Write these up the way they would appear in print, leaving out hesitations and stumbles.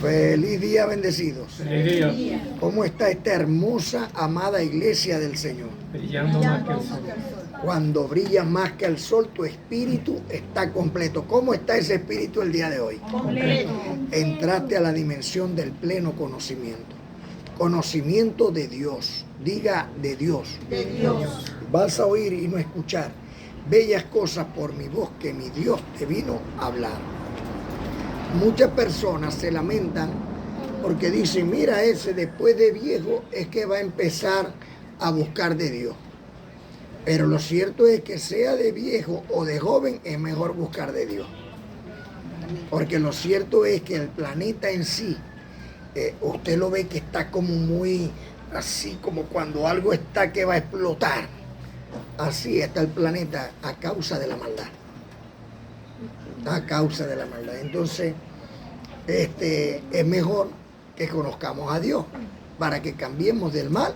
Feliz día, bendecidos. Feliz día. ¿Cómo está esta hermosa, amada iglesia del Señor? Brillando más que el sol. Cuando brilla más que el sol, tu espíritu está completo. ¿Cómo está ese espíritu el día de hoy? Completo. Entraste a la dimensión del pleno conocimiento. Conocimiento de Dios. Diga de Dios. De Dios. Vas a oír y no escuchar bellas cosas por mi voz que mi Dios te vino a hablar. Muchas personas se lamentan porque dicen, mira, ese después de viejo es que va a empezar a buscar de Dios. Pero lo cierto es que sea de viejo o de joven es mejor buscar de Dios. Porque lo cierto es que el planeta en sí, usted lo ve que está como muy así, como cuando algo está que va a explotar. Así está el planeta a causa de la maldad. A causa de la maldad. Entonces, es mejor que conozcamos a Dios para que cambiemos del mal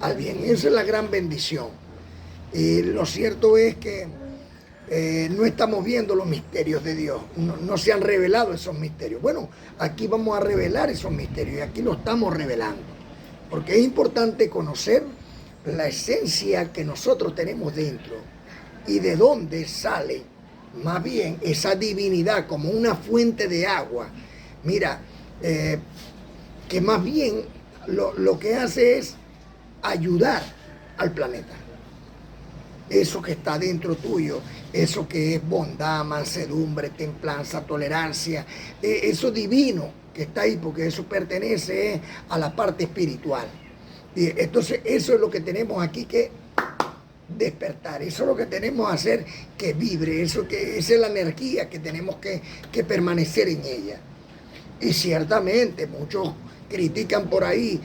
al bien. Esa es la gran bendición. Y lo cierto es que no estamos viendo los misterios de Dios. No se han revelado esos misterios. Bueno, aquí vamos a revelar esos misterios y aquí lo estamos revelando. Porque es importante conocer la esencia que nosotros tenemos dentro y de dónde sale más bien esa divinidad como una fuente de agua. Mira, que más bien lo que hace es ayudar al planeta. Eso que está dentro tuyo, eso que es bondad, mansedumbre, templanza, tolerancia, eso divino que está ahí, porque eso pertenece a la parte espiritual. Y entonces eso es lo que tenemos aquí que despertar, eso es lo que tenemos que hacer que vibre, esa es la energía que tenemos que permanecer en ella. Y ciertamente muchos critican por ahí,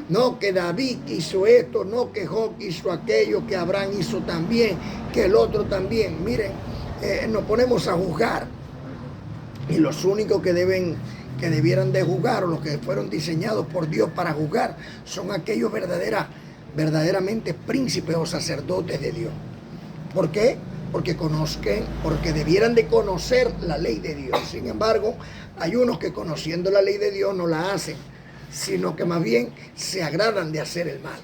no, que David hizo esto, no, que Job hizo aquello, que Abraham hizo también, que el otro también. Miren, nos ponemos a juzgar y los únicos que debieran de juzgar, o los que fueron diseñados por Dios para juzgar, son aquellos verdaderamente príncipes o sacerdotes de Dios. ¿Por qué? Porque debieran de conocer la ley de Dios. Sin embargo, hay unos que conociendo la ley de Dios no la hacen, sino que más bien se agradan de hacer el mal.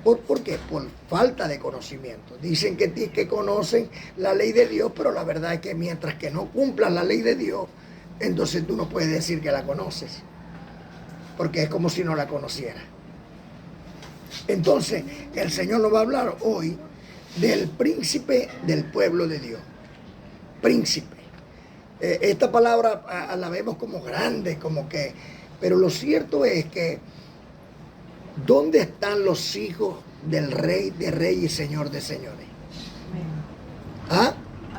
¿Por qué? Por falta de conocimiento. Dicen que conocen la ley de Dios, pero la verdad es que mientras que no cumplan la ley de Dios, entonces tú no puedes decir que la conoces, porque es como si no la conociera. Entonces, el Señor nos va a hablar hoy del príncipe del pueblo de Dios. Príncipe. Esta palabra la vemos como grande, pero lo cierto es que ¿dónde están los hijos del Rey de Reyes y Señor de Señores? ¿Ah?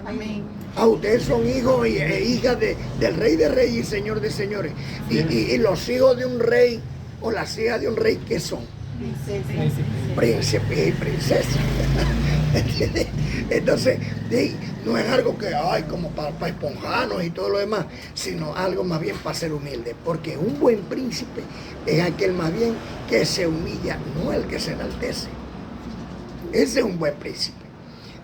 Amén. Ustedes son hijos e hijas del Rey de Reyes y Señor de Señores. Y los hijos de un rey o las hijas de un rey, ¿qué son? Príncipe y princesa. Entonces, no es algo que hay como para esponjarnos y todo lo demás, sino algo más bien para ser humilde. Porque un buen príncipe es aquel más bien que se humilla, no el que se enaltece. Ese es un buen príncipe.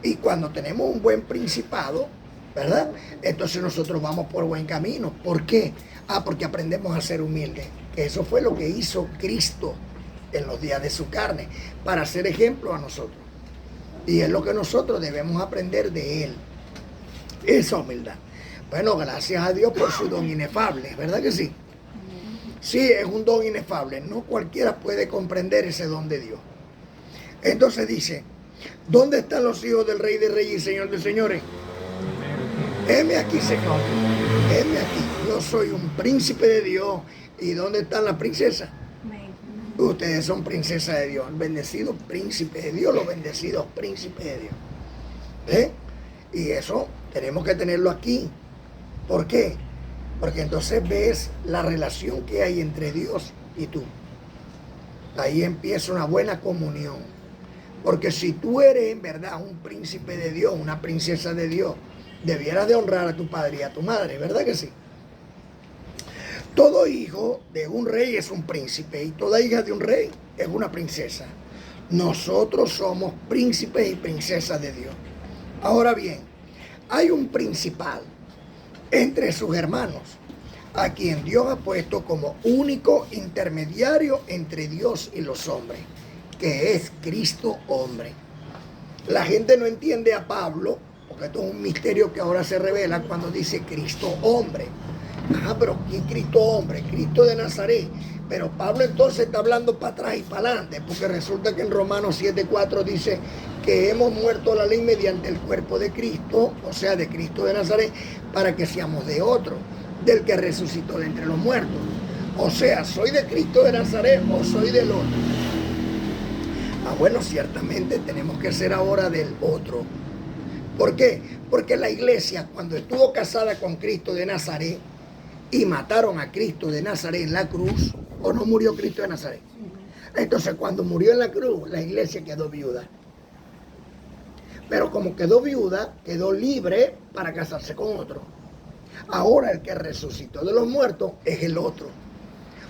Y cuando tenemos un buen principado, ¿verdad? Entonces nosotros vamos por buen camino. ¿Por qué? Porque aprendemos a ser humildes. Eso fue lo que hizo Cristo en los días de su carne, para ser ejemplo a nosotros. Y es lo que nosotros debemos aprender de Él. Esa humildad. Bueno, gracias a Dios por su don inefable, ¿verdad que sí? Sí, es un don inefable. No cualquiera puede comprender ese don de Dios. Entonces dice, ¿dónde están los hijos del Rey de Reyes y Señor de Señores? Heme aquí, Señor. Heme aquí. Yo soy un príncipe de Dios. ¿Y dónde están las princesas? Ustedes son princesas de Dios, bendecidos príncipes de Dios, los bendecidos príncipes de Dios. Y eso tenemos que tenerlo aquí. ¿Por qué? Porque entonces ves la relación que hay entre Dios y tú. Ahí empieza una buena comunión. Porque si tú eres en verdad un príncipe de Dios, una princesa de Dios, debieras de honrar a tu padre y a tu madre, ¿verdad que sí? Todo hijo de un rey es un príncipe y toda hija de un rey es una princesa. Nosotros somos príncipes y princesas de Dios. Ahora bien, hay un principal entre sus hermanos. a quien Dios ha puesto como único intermediario entre Dios y los hombres, que es Cristo hombre. La gente no entiende a Pablo, porque esto es un misterio que ahora se revela cuando dice Cristo hombre. Pero ¿quién Cristo hombre? Cristo de Nazaret. Pero Pablo entonces está hablando para atrás y para adelante, porque resulta que en Romanos 7:4 dice que hemos muerto a la ley mediante el cuerpo de Cristo, o sea, de Cristo de Nazaret, para que seamos de otro, del que resucitó de entre los muertos. O sea, ¿soy de Cristo de Nazaret o soy del otro? Bueno, ciertamente tenemos que ser ahora del otro. ¿Por qué? Porque la iglesia, cuando estuvo casada con Cristo de Nazaret y mataron a Cristo de Nazaret en la cruz, ¿o no murió Cristo de Nazaret? Entonces, cuando murió en la cruz, la iglesia quedó viuda. Pero como quedó viuda, quedó libre para casarse con otro. Ahora el que resucitó de los muertos es el otro.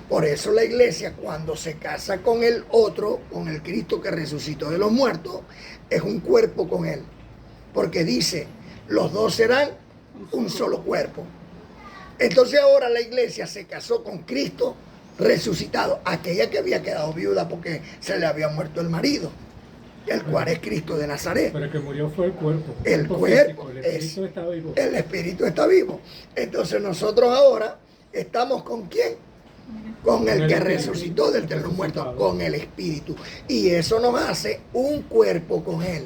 Por eso la iglesia, cuando se casa con el otro, con el Cristo que resucitó de los muertos, es un cuerpo con él. Porque dice, los dos serán un solo cuerpo. Entonces ahora la iglesia se casó con Cristo resucitado, aquella que había quedado viuda porque se le había muerto el marido, el cual es Cristo de Nazaret. Pero el que murió fue el cuerpo. El cuerpo, el espíritu está vivo. El espíritu está vivo. Entonces nosotros ahora estamos ¿con quién? Con el que resucitó de entre los muertos, con el espíritu. Y eso nos hace un cuerpo con él.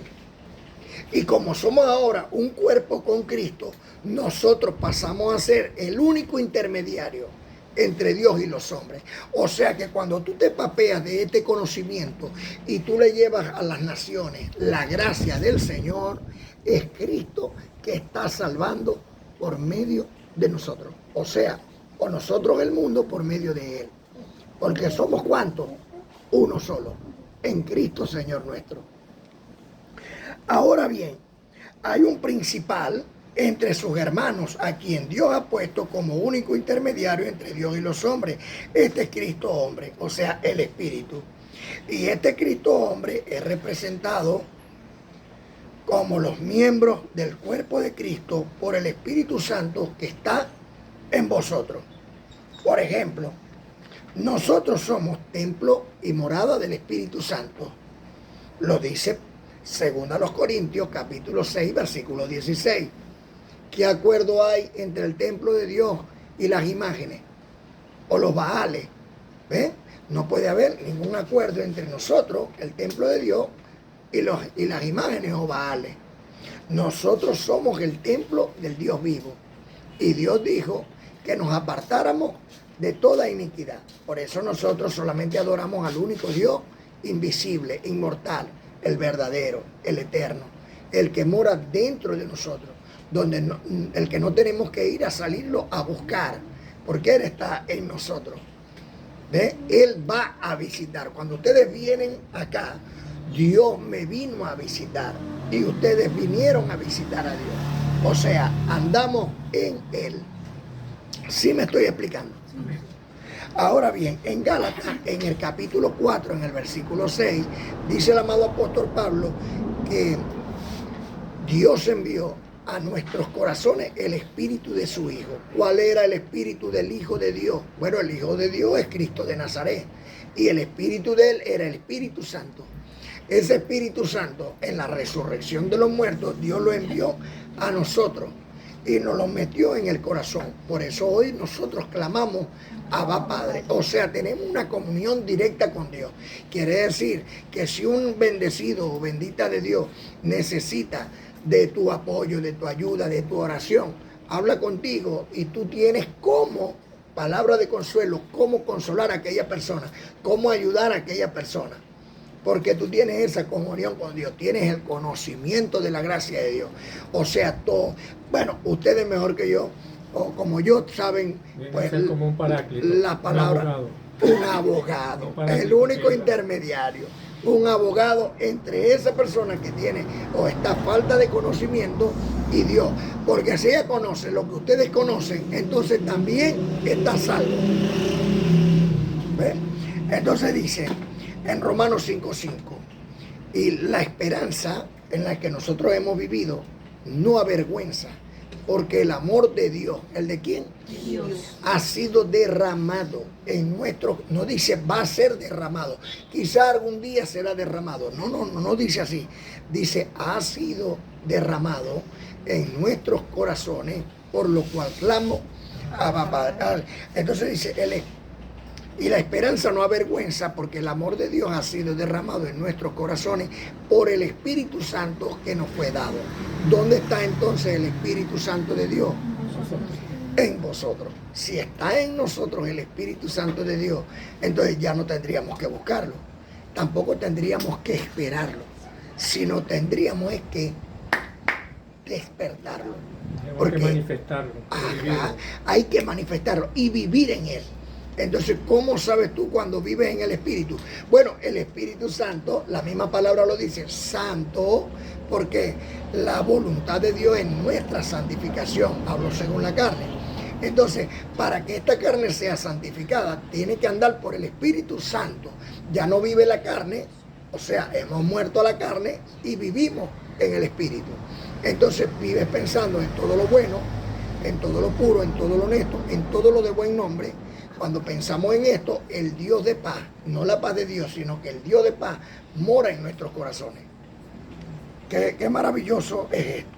Y como somos ahora un cuerpo con Cristo, nosotros pasamos a ser el único intermediario entre Dios y los hombres. O sea que cuando tú te papeas de este conocimiento y tú le llevas a las naciones la gracia del Señor, es Cristo que está salvando por medio de nosotros. O sea, o nosotros el mundo por medio de Él. Porque somos ¿cuántos? Uno solo, en Cristo Señor nuestro. Ahora bien, hay un principal entre sus hermanos a quien Dios ha puesto como único intermediario entre Dios y los hombres. Este es Cristo hombre, o sea, el Espíritu. Y este Cristo hombre es representado como los miembros del cuerpo de Cristo por el Espíritu Santo que está en vosotros. Por ejemplo, nosotros somos templo y morada del Espíritu Santo. Lo dice 2 Corintios capítulo 6, versículo 16. ¿Qué acuerdo hay entre el templo de Dios y las imágenes? O los baales. ¿Ven? No puede haber ningún acuerdo entre nosotros, el templo de Dios, y las imágenes o baales. Nosotros somos el templo del Dios vivo. Y Dios dijo que nos apartáramos de toda iniquidad. Por eso nosotros solamente adoramos al único Dios invisible, inmortal, el verdadero, el eterno, el que mora dentro de nosotros, donde el que no tenemos que ir a salirlo a buscar, porque Él está en nosotros. ¿Ve? Él va a visitar. Cuando ustedes vienen acá, Dios me vino a visitar y ustedes vinieron a visitar a Dios. O sea, andamos en Él. ¿Sí me estoy explicando? Ahora bien, en Gálatas, en el capítulo 4, en el versículo 6, dice el amado apóstol Pablo que Dios envió a nuestros corazones el espíritu de su Hijo. ¿Cuál era el espíritu del Hijo de Dios? Bueno, el Hijo de Dios es Cristo de Nazaret y el espíritu de Él era el Espíritu Santo. Ese Espíritu Santo, en la resurrección de los muertos, Dios lo envió a nosotros y nos lo metió en el corazón. Por eso hoy nosotros clamamos Abba Padre. O sea, tenemos una comunión directa con Dios. Quiere decir que si un bendecido o bendita de Dios necesita de tu apoyo, de tu ayuda, de tu oración, habla contigo y tú tienes como palabra de consuelo, cómo consolar a aquella persona, cómo ayudar a aquella persona. Porque tú tienes esa comunión con Dios, tienes el conocimiento de la gracia de Dios. O sea, todo. Bueno, ustedes mejor que yo, o como yo, saben, pues, como un paráclito, la palabra, un abogado, el único intermediario, un abogado entre esa persona que tiene o está falta de conocimiento y Dios. Porque si ella conoce lo que ustedes conocen, entonces también está salvo. ¿Ves? Entonces dice en Romanos 5:5, y la esperanza en la que nosotros hemos vivido no avergüenza, Porque el amor de Dios, ¿el de quién? Dios. Ha sido derramado en nuestro, no dice va a ser derramado, quizá algún día será derramado, no dice así, dice ha sido derramado en nuestros corazones, por lo cual clamo, Abba, Padre. Entonces dice, y la esperanza no avergüenza, porque el amor de Dios ha sido derramado en nuestros corazones por el Espíritu Santo que nos fue dado. ¿Dónde está entonces el Espíritu Santo de Dios? En vosotros. Si está en nosotros el Espíritu Santo de Dios, entonces ya no tendríamos que buscarlo, tampoco tendríamos que esperarlo, sino tendríamos que despertarlo. Porque hay que manifestarlo. Hay que manifestarlo y vivir en él. Entonces, ¿cómo sabes tú cuando vives en el Espíritu? Bueno, el Espíritu Santo, la misma palabra lo dice, santo, porque la voluntad de Dios es nuestra santificación, hablo según la carne. Entonces, para que esta carne sea santificada, tiene que andar por el Espíritu Santo. Ya no vive la carne, o sea, hemos muerto a la carne y vivimos en el Espíritu. Entonces, vives pensando en todo lo bueno, en todo lo puro, en todo lo honesto, en todo lo de buen nombre. Cuando pensamos en esto, el Dios de paz, no la paz de Dios, sino que el Dios de paz mora en nuestros corazones. Qué maravilloso es esto.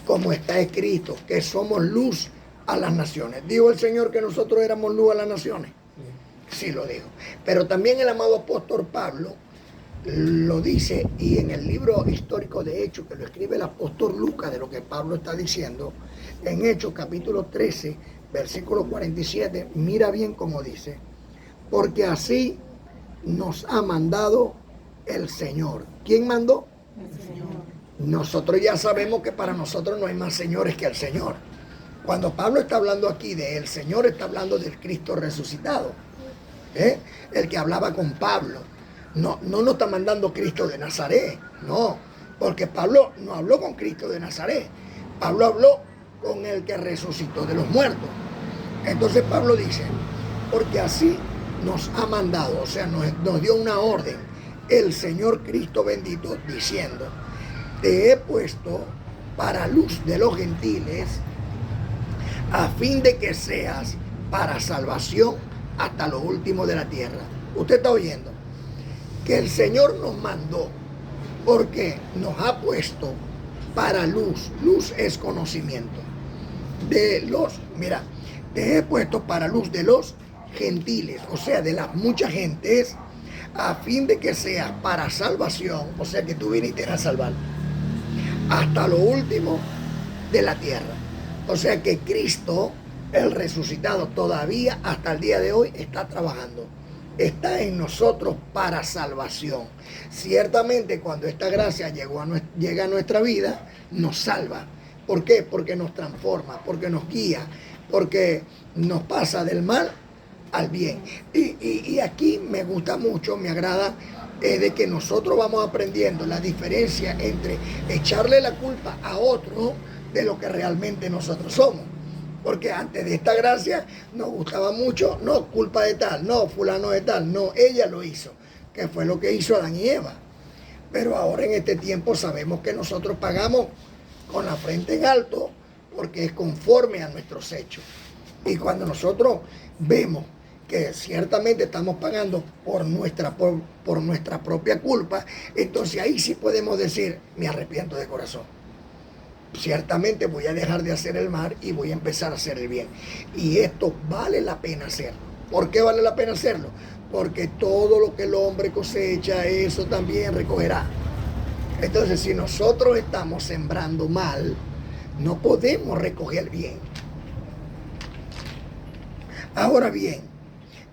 Como está escrito, que somos luz a las naciones. ¿Dijo el Señor que nosotros éramos luz a las naciones? Sí, lo dijo. Pero también el amado apóstol Pablo lo dice, y en el libro histórico de Hechos, que lo escribe el apóstol Lucas, de lo que Pablo está diciendo, en Hechos capítulo 13, versículo 47, mira bien cómo dice, porque así nos ha mandado el Señor. ¿Quién mandó? El Señor. Nosotros ya sabemos que para nosotros no hay más señores que el Señor. Cuando Pablo está hablando aquí de el Señor, está hablando del Cristo resucitado. El que hablaba con Pablo. No nos está mandando Cristo de Nazaret, no, porque Pablo no habló con Cristo de Nazaret. Pablo habló con el que resucitó de los muertos. Entonces Pablo dice, porque así nos ha mandado, o sea, nos dio una orden, el Señor Cristo bendito, diciendo, te he puesto para luz de los gentiles, a fin de que seas para salvación hasta lo último de la tierra. ¿Usted está oyendo? Que el Señor nos mandó, porque nos ha puesto para luz. Luz es conocimiento. Te he puesto para luz de los gentiles, o sea, de las muchas gentes, a fin de que seas para salvación, o sea, que tú viniste a salvar, hasta lo último de la tierra. O sea que Cristo, el resucitado, todavía hasta el día de hoy está trabajando. Está en nosotros para salvación. Ciertamente cuando esta gracia llega a nuestra vida, nos salva. ¿Por qué? Porque nos transforma, porque nos guía, porque nos pasa del mal al bien. Y aquí me gusta mucho, me agrada, de que nosotros vamos aprendiendo la diferencia entre echarle la culpa a otro de lo que realmente nosotros somos. Porque antes de esta gracia nos gustaba mucho, no, culpa de tal, no, fulano de tal, no, ella lo hizo, que fue lo que hizo Adán y Eva. Pero ahora en este tiempo sabemos que nosotros pagamos con la frente en alto porque es conforme a nuestros hechos. Y cuando nosotros vemos que ciertamente estamos pagando por nuestra propia culpa, entonces ahí sí podemos decir, me arrepiento de corazón. Ciertamente voy a dejar de hacer el mal y voy a empezar a hacer el bien. Y esto vale la pena hacerlo. ¿Por qué vale la pena hacerlo? Porque todo lo que el hombre cosecha, eso también recogerá. Entonces, si nosotros estamos sembrando mal, no podemos recoger bien. Ahora bien,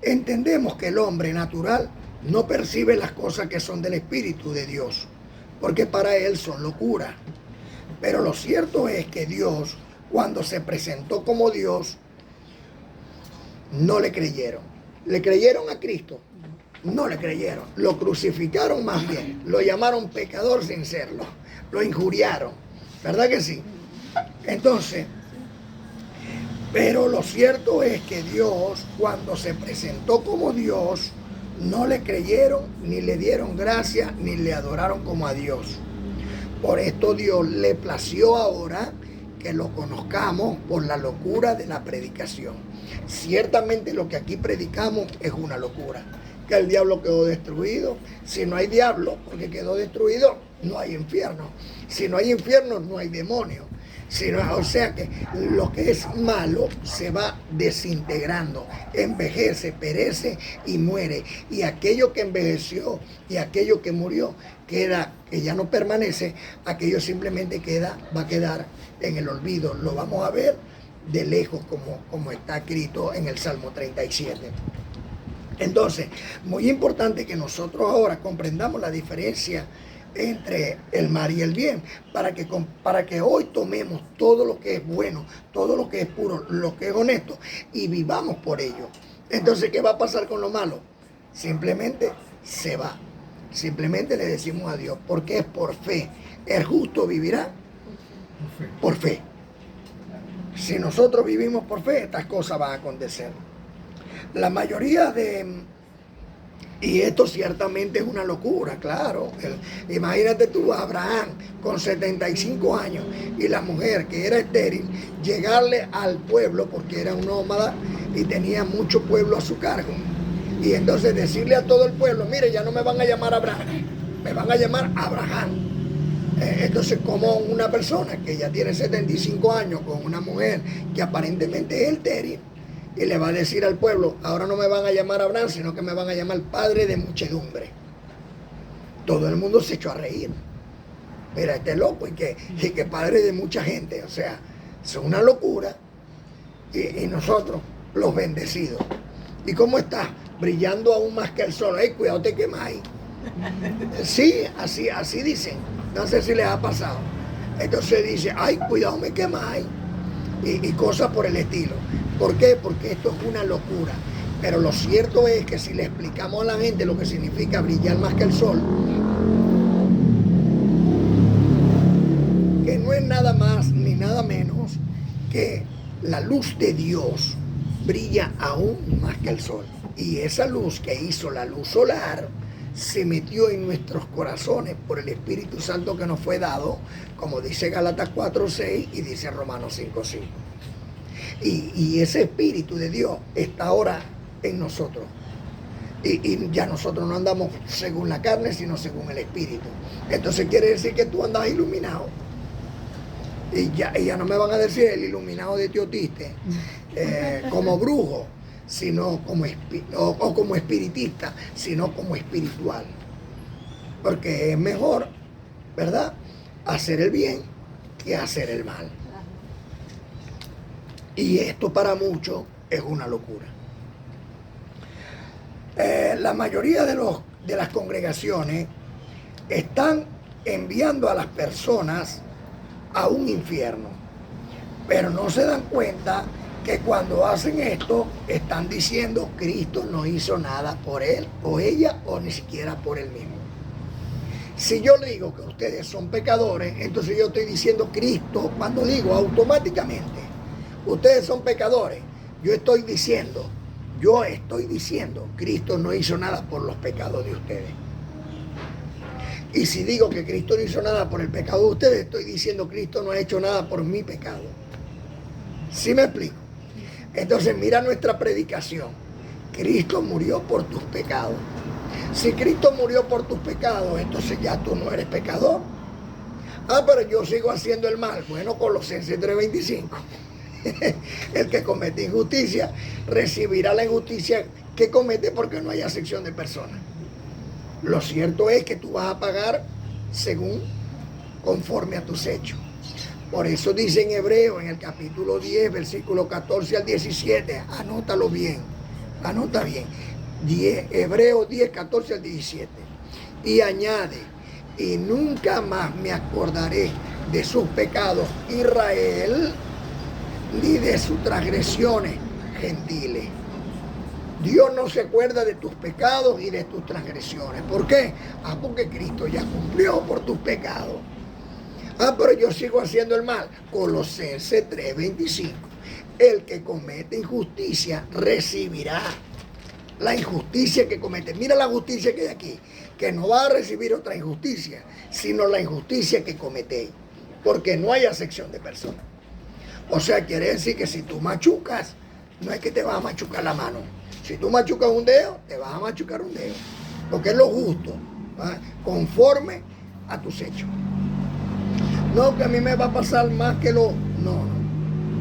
entendemos que el hombre natural no percibe las cosas que son del Espíritu de Dios, porque para él son locura. Pero lo cierto es que Dios, cuando se presentó como Dios, no le creyeron. ¿Le creyeron a Cristo? No le creyeron. Lo crucificaron más bien. Lo llamaron pecador sin serlo. Lo injuriaron. ¿Verdad que sí? Entonces, pero lo cierto es que Dios, cuando se presentó como Dios, no le creyeron, ni le dieron gracia, ni le adoraron como a Dios. Por esto Dios le plació ahora que lo conozcamos por la locura de la predicación. Ciertamente lo que aquí predicamos es una locura. Que el diablo quedó destruido. Si no hay diablo, porque quedó destruido, no hay infierno. Si no hay infierno, no hay demonio. O sea que lo que es malo se va desintegrando, envejece, perece y muere. Y aquello que envejeció y aquello que murió, queda, que ya no permanece, aquello simplemente va a quedar en el olvido. Lo vamos a ver de lejos como está escrito en el Salmo 37. Entonces, muy importante que nosotros ahora comprendamos la diferencia entre el mal y el bien, para que hoy tomemos todo lo que es bueno, todo lo que es puro, lo que es honesto, y vivamos por ello. Entonces, ¿qué va a pasar con lo malo? Simplemente se va. Simplemente le decimos a Dios, porque es por fe. El justo vivirá por fe. Si nosotros vivimos por fe, estas cosas van a acontecer. La mayoría y esto ciertamente es una locura, claro. Imagínate tú a Abraham con 75 años y la mujer que era estéril, llegarle al pueblo porque era un nómada y tenía mucho pueblo a su cargo. Y entonces decirle a todo el pueblo, mire, ya no me van a llamar Abraham, me van a llamar Abraham. Entonces, como una persona que ya tiene 75 años con una mujer que aparentemente es estéril, y le va a decir al pueblo, ahora no me van a llamar Abraham, sino que me van a llamar padre de muchedumbre. Todo el mundo se echó a reír. Mira, este loco, y que padre de mucha gente. O sea, es una locura. Y nosotros, los bendecidos. ¿Y cómo está? Brillando aún más que el sol. ¡Ay, cuidado, te quemáis! Sí, así dicen. No sé si les ha pasado. Entonces dice, ¡ay, cuidado, me quemáis! Y cosas por el estilo. ¿Por qué? Porque esto es una locura. Pero lo cierto es que si le explicamos a la gente lo que significa brillar más que el sol, que no es nada más ni nada menos que la luz de Dios brilla aún más que el sol. Y esa luz que hizo la luz solar se metió en nuestros corazones por el Espíritu Santo que nos fue dado, como dice Gálatas 4:6 y dice Romanos 5:5. Y ese Espíritu de Dios está ahora en nosotros. Y ya nosotros no andamos según la carne, sino según el Espíritu. Entonces quiere decir que tú andas iluminado. Y ya no me van a decir el iluminado de Teotiste como brujo, sino como espiritista, sino como espiritual. Porque es mejor, ¿verdad?, hacer el bien que hacer el mal. Y esto para muchos es una locura. La mayoría de las congregaciones están enviando a las personas a un infierno, pero no se dan cuenta que cuando hacen esto están diciendo Cristo no hizo nada por él o ella o ni siquiera por él mismo. Si yo le digo que ustedes son pecadores, entonces yo estoy diciendo Cristo. Cuando digo automáticamente ustedes son pecadores, yo estoy diciendo Cristo no hizo nada por los pecados de ustedes. Y si digo que Cristo no hizo nada por el pecado de ustedes, estoy diciendo Cristo no ha hecho nada por mi pecado. ¿Sí me explico? Entonces mira nuestra predicación. Cristo murió por tus pecados. Si Cristo murió por tus pecados, entonces ya tú no eres pecador. Pero yo sigo haciendo el mal. Bueno, Colosenses 3:25. El que comete injusticia recibirá la injusticia que comete, porque no hay acepción de personas. Lo cierto es que tú vas a pagar conforme a tus hechos. Por eso dice en Hebreo, en el capítulo 10, versículo 14 al 17, anótalo bien, anota bien, Hebreo 10, 14 al 17, y añade, y nunca más me acordaré de sus pecados, Israel, ni de sus transgresiones, gentiles. Dios no se acuerda de tus pecados y de tus transgresiones. ¿Por qué? Porque Cristo ya cumplió por tus pecados. Pero yo sigo haciendo el mal. Colosenses 3:25. El que comete injusticia recibirá la injusticia que comete. Mira la justicia que hay aquí, que no va a recibir otra injusticia, sino la injusticia que cometéis, porque no hay acepción de personas. O sea, quiere decir que si tú machucas, no es que te vas a machucar la mano. Si tú machucas un dedo, te vas a machucar un dedo. Porque es lo justo, ¿verdad? Conforme a tus hechos. No que a mí me va a pasar más que lo... No, no.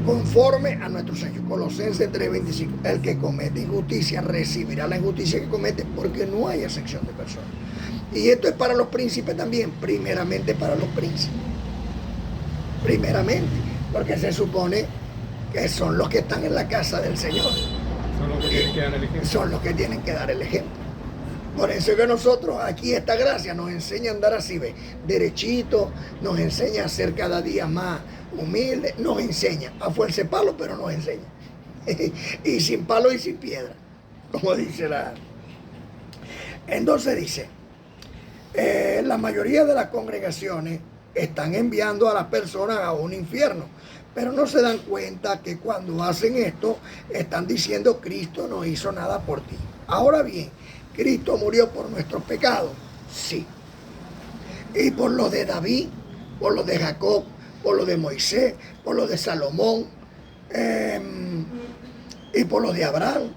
Conforme a nuestros hechos. Colosenses 3:25. El que comete injusticia recibirá la injusticia que comete, porque no hay excepción de personas. Y esto es para los príncipes también. Primeramente para los príncipes. Primeramente. Porque se supone que son los que están en la casa del Señor. Son los que tienen que dar el ejemplo. Son los que tienen que dar el ejemplo. Por eso es que nosotros aquí esta gracia nos enseña a andar así, ¿ve? Derechito, nos enseña a ser cada día más humildes, nos enseña a fuerza de palo, pero nos enseña. Y sin palo y sin piedra, como dice la... Entonces dice, la mayoría de las congregaciones están enviando a las personas a un infierno, pero no se dan cuenta que cuando hacen esto, están diciendo Cristo no hizo nada por ti. Ahora bien, ¿Cristo murió por nuestros pecados? Sí. Y por los de David, por los de Jacob, por los de Moisés, por los de Salomón, y por los de Abraham.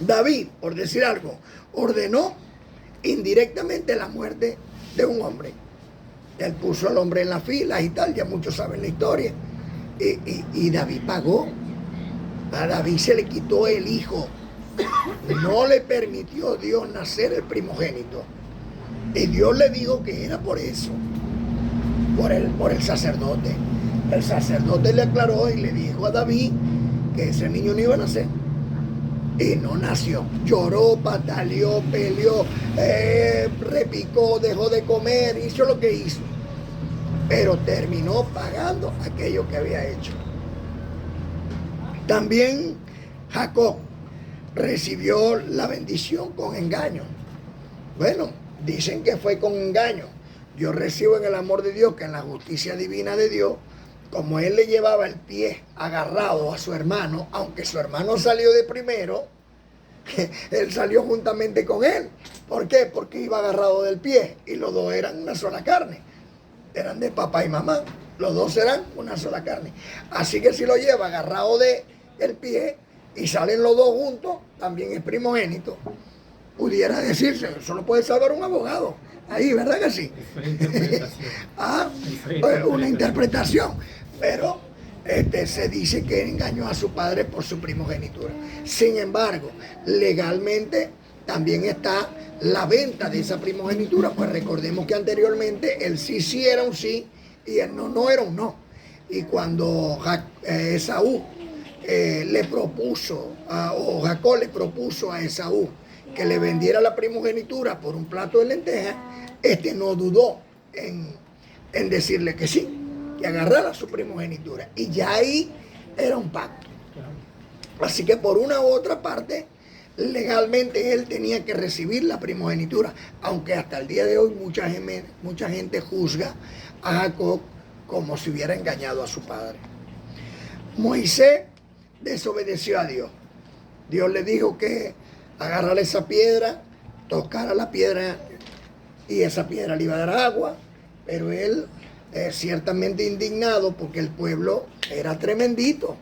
David, por decir algo, ordenó indirectamente la muerte de un hombre. Él puso al hombre en la fila y tal, ya muchos saben la historia. Y David pagó. A David se le quitó el hijo. No le permitió Dios nacer el primogénito. Y Dios le dijo que era por eso. Por el sacerdote. El sacerdote le aclaró y le dijo a David que ese niño no iba a nacer. Y no nació. Lloró, pataleó, peleó, repicó, dejó de comer, hizo lo que hizo. Pero terminó pagando aquello que había hecho. También Jacob recibió la bendición con engaño. Bueno, dicen que fue con engaño. Yo recibo en el amor de Dios, que en la justicia divina de Dios, como él le llevaba el pie agarrado a su hermano, aunque su hermano salió de primero, él salió juntamente con él. ¿Por qué? Porque iba agarrado del pie y los dos eran una sola carne. Eran de papá y mamá. Los dos eran una sola carne. Así que si lo lleva agarrado del pie y salen los dos juntos, también es primogénito. Pudiera decirse, solo puede salvar un abogado. Ahí, ¿verdad que sí? Una interpretación. Pero se dice que engañó a su padre por su primogenitura. Sin embargo, legalmente también está la venta de esa primogenitura. Pues recordemos que anteriormente el sí era un sí y el no era un no. Y cuando Esaú le propuso, o Jacob le propuso a Esaú que le vendiera la primogenitura por un plato de lentejas, no dudó en decirle que sí, que agarrara su primogenitura. Y ya ahí era un pacto. Así que por una u otra parte, legalmente él tenía que recibir la primogenitura, aunque hasta el día de hoy mucha gente juzga a Jacob como si hubiera engañado a su padre. Moisés desobedeció a Dios. Dios le dijo que agarrara esa piedra, tocara la piedra y esa piedra le iba a dar agua, pero él ciertamente indignado porque el pueblo era tremendito.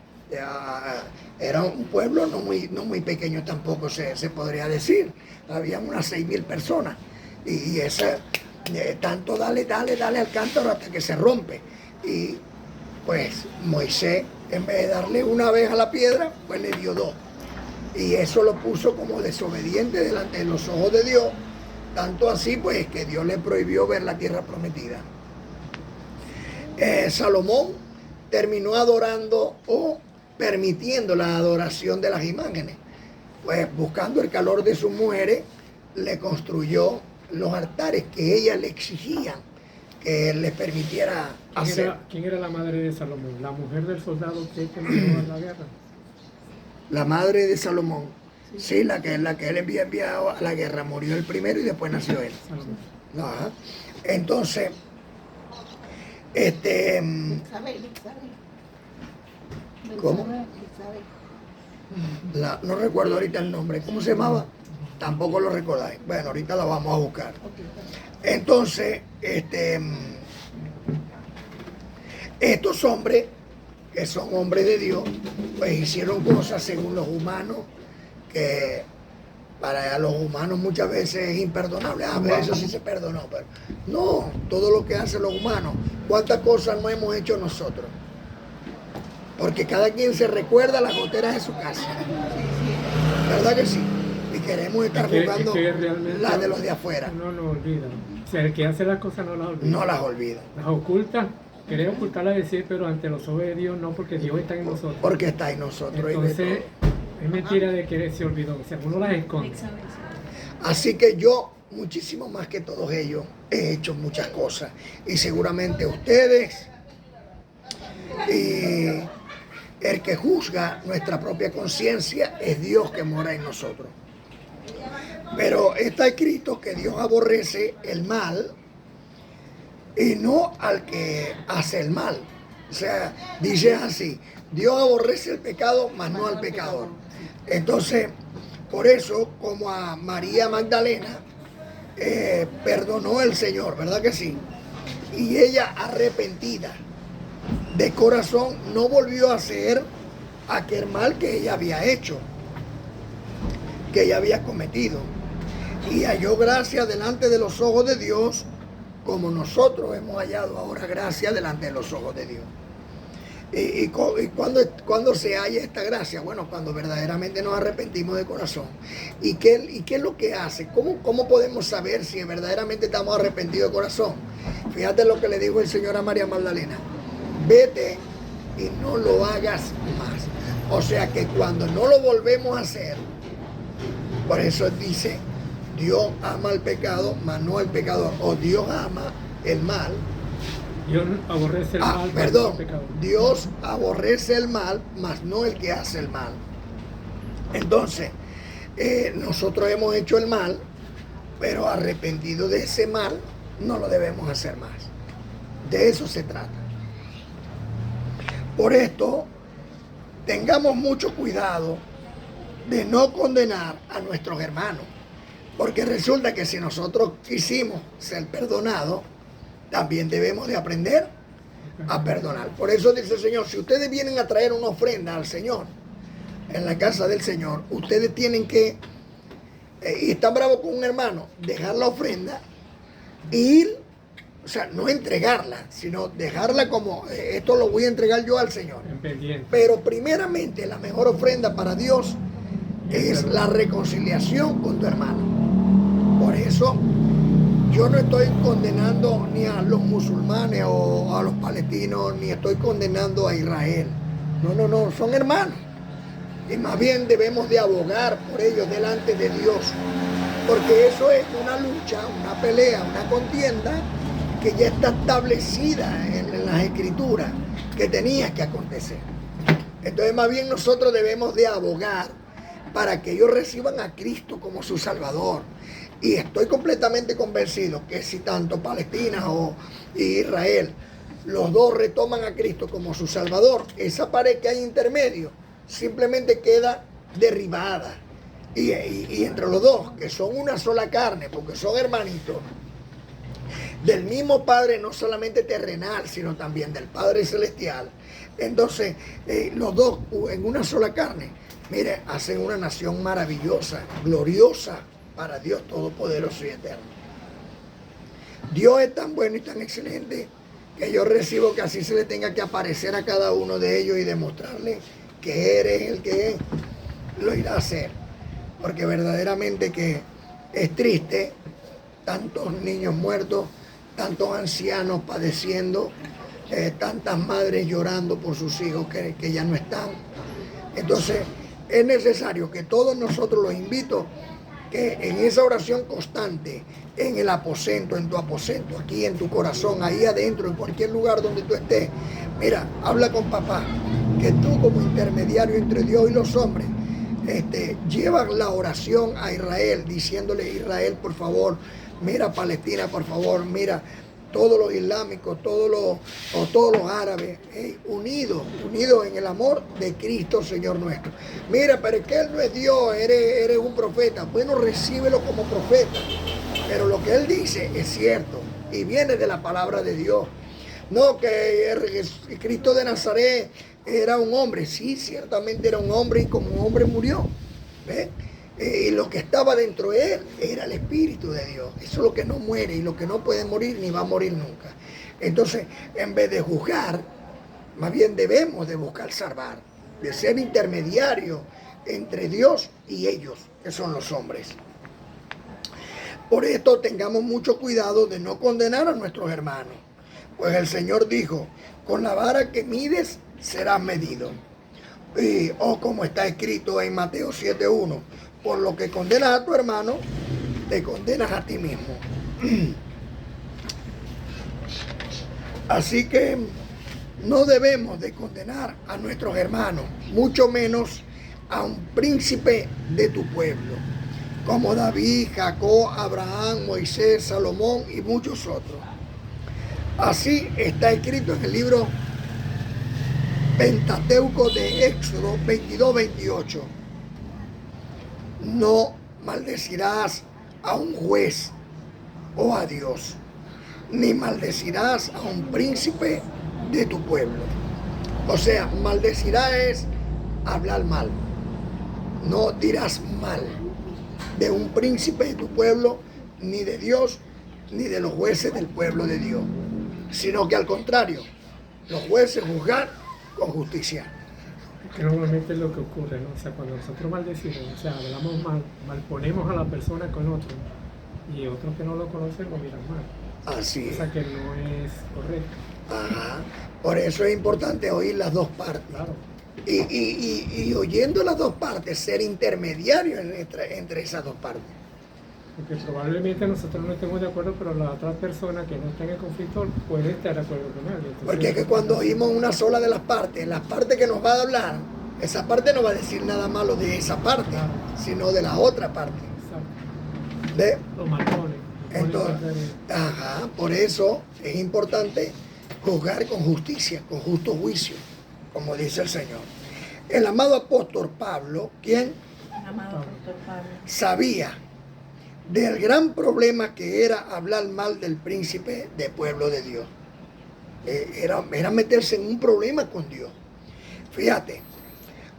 Era un pueblo no muy pequeño tampoco se podría decir. Había unas 6.000 personas y ese tanto dale al cántaro hasta que se rompe. Y pues Moisés, en vez de darle una vez a la piedra, pues le dio dos. Y eso lo puso como desobediente delante de los ojos de Dios. Tanto así pues que Dios le prohibió ver la tierra prometida. Salomón terminó adorando o permitiendo la adoración de las imágenes. Pues buscando el calor de sus mujeres, le construyó los altares que ellas le exigían que les permitiera hacer. ¿Quién era la madre de Salomón? ¿La mujer del soldado que terminó la guerra? La madre de Salomón. Sí, la que él había enviado a la guerra. Murió el primero y después nació él. Ajá. Entonces, ¿cómo? No recuerdo ahorita el nombre. ¿Cómo se llamaba? Tampoco lo recordáis. Bueno, ahorita la vamos a buscar. Entonces, estos hombres que son hombres de Dios, pues hicieron cosas según los humanos que para los humanos muchas veces es imperdonable. A ver, eso sí se perdonó, pero no, todo lo que hacen los humanos, ¿cuántas cosas no hemos hecho nosotros? Porque cada quien se recuerda las goteras de su casa. ¿Verdad que sí? Y queremos estar jugando las de los de afuera. No nos olvida. O sea, el que hace las cosas no las olvida. No las olvida. Las oculta, quiere ocultarlas, decir, pero ante los ojos de Dios no, porque Dios está en nosotros. Porque está en nosotros. Entonces, es mentira de que se olvidó. O sea, uno las esconde. Así que yo, muchísimo más que todos ellos, he hecho muchas cosas. Y seguramente ustedes, y el que juzga nuestra propia conciencia es Dios que mora en nosotros. Pero está escrito que Dios aborrece el mal y no al que hace el mal. O sea, dice así, Dios aborrece el pecado, mas no al pecador. Entonces, por eso, como a María Magdalena, perdonó el Señor, ¿verdad que sí? Y ella, arrepentida de corazón, no volvió a hacer aquel mal que ella había hecho, que ella había cometido. Y halló gracia delante de los ojos de Dios, como nosotros hemos hallado ahora gracia delante de los ojos de Dios. ¿Y cuándo se halla esta gracia? Bueno, cuando verdaderamente nos arrepentimos de corazón. ¿Y qué es lo que hace? ¿Cómo podemos saber si verdaderamente estamos arrepentidos de corazón? Fíjate lo que le dijo el Señor a María Magdalena. Vete y no lo hagas más. O sea que cuando no lo volvemos a hacer, por eso dice, Dios ama el pecado, mas no el pecador. O Dios ama el mal. Dios aborrece el mal. Perdón, El pecado. Dios aborrece el mal, mas no el que hace el mal. Entonces, nosotros hemos hecho el mal, pero arrepentido de ese mal, no lo debemos hacer más. De eso se trata. Por esto, tengamos mucho cuidado de no condenar a nuestros hermanos, porque resulta que si nosotros quisimos ser perdonados, también debemos de aprender a perdonar. Por eso dice el Señor, si ustedes vienen a traer una ofrenda al Señor, en la casa del Señor, ustedes tienen que, y están bravos con un hermano, dejar la ofrenda e ir, o sea, no entregarla, sino dejarla como, esto lo voy a entregar yo al Señor. Pero primeramente la mejor ofrenda para Dios es la reconciliación con tu hermano. Por eso yo no estoy condenando ni a los musulmanes o a los palestinos, ni estoy condenando a Israel. No, son hermanos. Y más bien debemos de abogar por ellos delante de Dios. Porque eso es una lucha, una pelea, una contienda que ya está establecida en las Escrituras, que tenía que acontecer. Entonces más bien nosotros debemos de abogar para que ellos reciban a Cristo como su Salvador. Y estoy completamente convencido que si tanto Palestina o Israel, los dos retoman a Cristo como su Salvador, esa pared que hay intermedio simplemente queda derribada. Y entre los dos, que son una sola carne, porque son hermanitos, del mismo Padre, no solamente terrenal, sino también del Padre celestial. Entonces, los dos en una sola carne, mire, hacen una nación maravillosa, gloriosa, para Dios Todopoderoso y Eterno. Dios es tan bueno y tan excelente que yo recibo que así se le tenga que aparecer a cada uno de ellos y demostrarle que eres el que lo irá a hacer. Porque verdaderamente que es triste, tantos niños muertos, tantos ancianos padeciendo, tantas madres llorando por sus hijos que ya no están. Entonces es necesario que todos nosotros los invito que en esa oración constante, en el aposento, en tu aposento, aquí en tu corazón, ahí adentro, en cualquier lugar donde tú estés, mira, habla con papá, que tú como intermediario entre Dios y los hombres, llevas la oración a Israel, diciéndole, Israel, por favor, mira Palestina, por favor, mira todos los islámicos, todos los árabes, unidos en el amor de Cristo, Señor nuestro. Mira, pero es que Él no es Dios, eres un profeta. Bueno, recíbelo como profeta. Pero lo que Él dice es cierto y viene de la palabra de Dios. No, que Cristo de Nazaret era un hombre, sí, ciertamente era un hombre y como hombre murió. ¿Ve? Y lo que estaba dentro de él era el Espíritu de Dios. Eso es lo que no muere y lo que no puede morir ni va a morir nunca. Entonces, en vez de juzgar, más bien debemos de buscar salvar, de ser intermediario entre Dios y ellos, que son los hombres. Por esto tengamos mucho cuidado de no condenar a nuestros hermanos, pues el Señor dijo, con la vara que mides serás medido. O como está escrito en Mateo 7:1, por lo que condenas a tu hermano, te condenas a ti mismo. Así que no debemos de condenar a nuestros hermanos, mucho menos a un príncipe de tu pueblo, como David, Jacob, Abraham, Moisés, Salomón y muchos otros. Así está escrito en el libro Pentateuco de Éxodo 22-28. No maldecirás a un juez o a Dios, ni maldecirás a un príncipe de tu pueblo. O sea, maldecirás es hablar mal. No dirás mal de un príncipe de tu pueblo, ni de Dios, ni de los jueces del pueblo de Dios, sino que al contrario, los jueces juzgan con justicia. Que normalmente es lo que ocurre, ¿no? O sea, cuando nosotros maldecimos, o sea, hablamos mal, malponemos a la persona con otro, y otros que no lo conocen lo miran mal. Así es. O sea, que no es correcto. Ajá. Por eso es importante oír las dos partes. Claro. Y oyendo las dos partes, ser intermediario entre esas dos partes. Porque probablemente nosotros no estemos de acuerdo, pero la otra persona que no está en el conflicto puede estar de acuerdo con él. Entonces, porque es que cuando oímos una sola de las partes que nos va a hablar, esa parte no va a decir nada malo de esa parte, claro, sino de la otra parte. exacto. ¿Ve? Los malpones. Entonces, por eso es importante juzgar con justicia, con justo juicio, como dice el Señor. El amado apóstol Pablo, quien sabía del gran problema que era hablar mal del príncipe del pueblo de Dios. Era meterse en un problema con Dios. Fíjate,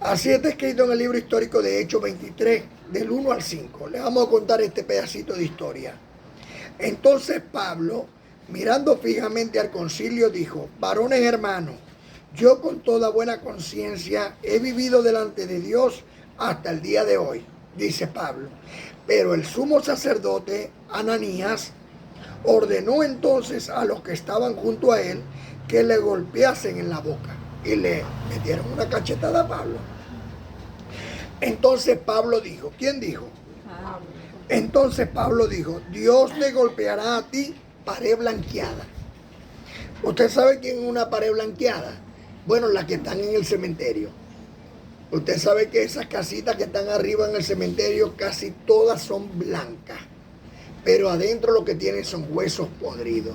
así está escrito en el libro histórico de Hechos 23, del 1 al 5. Le vamos a contar este pedacito de historia. Entonces Pablo, mirando fijamente al concilio, dijo, varones hermanos, yo con toda buena conciencia he vivido delante de Dios hasta el día de hoy, dice Pablo. Pero el sumo sacerdote, Ananías, ordenó entonces a los que estaban junto a él que le golpeasen en la boca y le metieron una cachetada a Pablo. Entonces Pablo dijo, ¿quién dijo? Entonces Pablo dijo, Dios te golpeará a ti pared blanqueada. ¿Usted sabe quién es una pared blanqueada? Bueno, las que están en el cementerio. Usted sabe que esas casitas que están arriba en el cementerio casi todas son blancas, pero adentro lo que tienen son huesos podridos.